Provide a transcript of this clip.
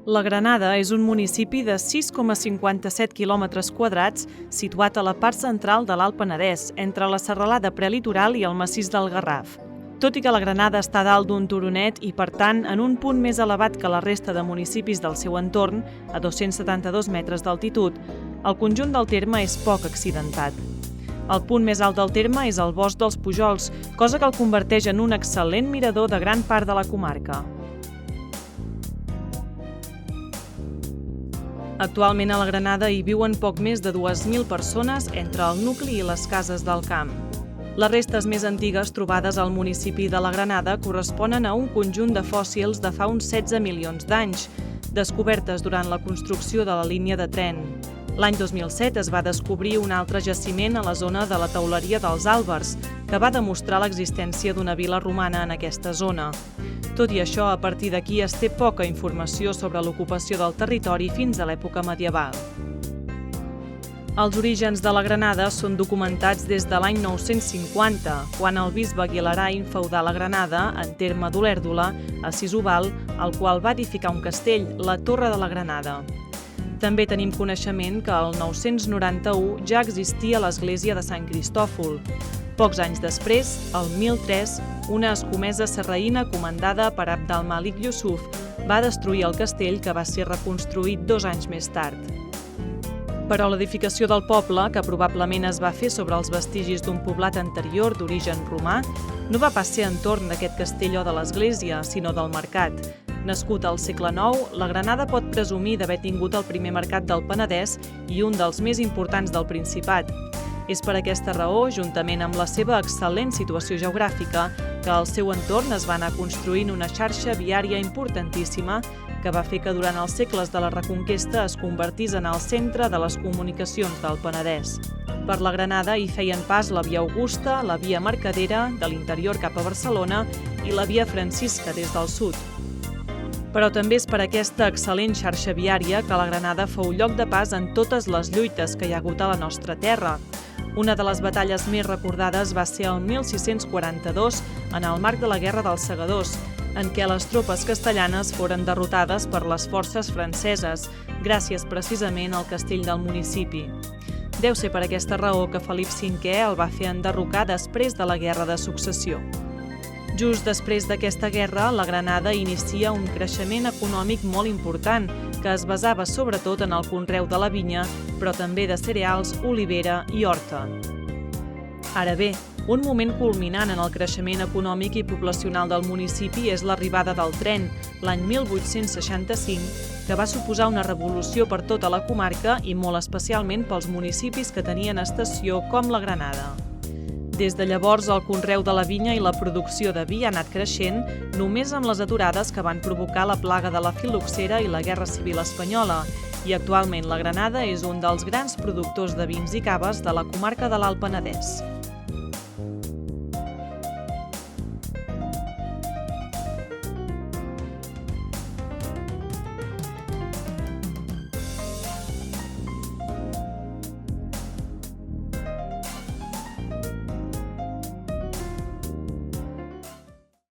La Granada és un municipi de 6,57 quilòmetres quadrats situat a la part central de l'Alt Penedès, entre la serralada prelitoral i el massís del Garraf. Tot i que la Granada està dalt d'un turonet i, per tant, en un punt més elevat que la resta de municipis del seu entorn, a 272 metres d'altitud, el conjunt del terme és poc accidentat. El punt més alt del terme és el Bosc dels Pujols, cosa que el converteix en un excel·lent mirador de gran part de la comarca. Actualment a la Granada hi viuen poc més de 2.000 persones entre el nucli i les cases del camp. Les restes més antigues trobades al municipi de la Granada corresponen a un conjunt de fòssils de fa uns 16 milions d'anys, descobertes durant la construcció de la línia de tren. L'any 2007 es va descobrir un altre jaciment a la zona de la teuleria dels Àlbers, que va demostrar l'existència d'una vila romana en aquesta zona. Tot i això, a partir d'aquí es té poca informació sobre l'ocupació del territori fins a l'època medieval. Els orígens de la Granada són documentats des de l'any 950, quan el bisbe Guilarany feudà la Granada, en terme d'Olèrdola, a Cisobal, el qual va edificar un castell, la Torre de la Granada. També tenim coneixement que el 991 ja existia l'església de Sant Cristòfol. Pocs anys després, el 1003, una escomesa sarraïna comandada per Abd al-Malik Yusuf va destruir el castell, que va ser reconstruït 2 anys més tard. Però l'edificació del poble, que probablement es va fer sobre els vestigis d'un poblat anterior d'origen romà, no va pas ser entorn d'aquest castell o de l'església, sinó del mercat. Nascut al segle IX, la Granada pot presumir d'haver tingut el primer mercat del Penedès i un dels més importants del Principat. És per aquesta raó, juntament amb la seva excel·lent situació geogràfica, que al seu entorn es va anar construint una xarxa viària importantíssima que va fer que durant els segles de la Reconquesta es convertís en el centre de les comunicacions del Penedès. Per la Granada hi feien pas la via Augusta, la via Mercadera, de l'interior cap a Barcelona, i la via Francisca des del sud. Però també és per aquesta excel·lent xarxa viària que la Granada fou lloc de pas en totes les lluites que hi ha hagut a la nostra terra. Una de les batalles més recordades va ser el 1642, en el marc de la Guerra dels Segadors, en què les tropes castellanes foren derrotades per les forces franceses, gràcies precisament al castell del municipi. Deu ser per aquesta raó que Felip V el va fer enderrocar després de la Guerra de Successió. Just després d'aquesta guerra, la Granada inicia un creixement econòmic molt important, que es basava sobretot en el conreu de la vinya, però també de cereals, olivera i horta. Ara bé, un moment culminant en el creixement econòmic i poblacional del municipi és l'arribada del tren, l'any 1865, que va suposar una revolució per tota la comarca i molt especialment pels municipis que tenien estació com la Granada. Des de llavors, el conreu de la vinya i la producció de vi ha anat creixent, només amb les aturades que van provocar la plaga de la fil·loxera i la Guerra Civil Espanyola, i actualment la Granada és un dels grans productors de vins i caves de la comarca de l'Alt Penedès.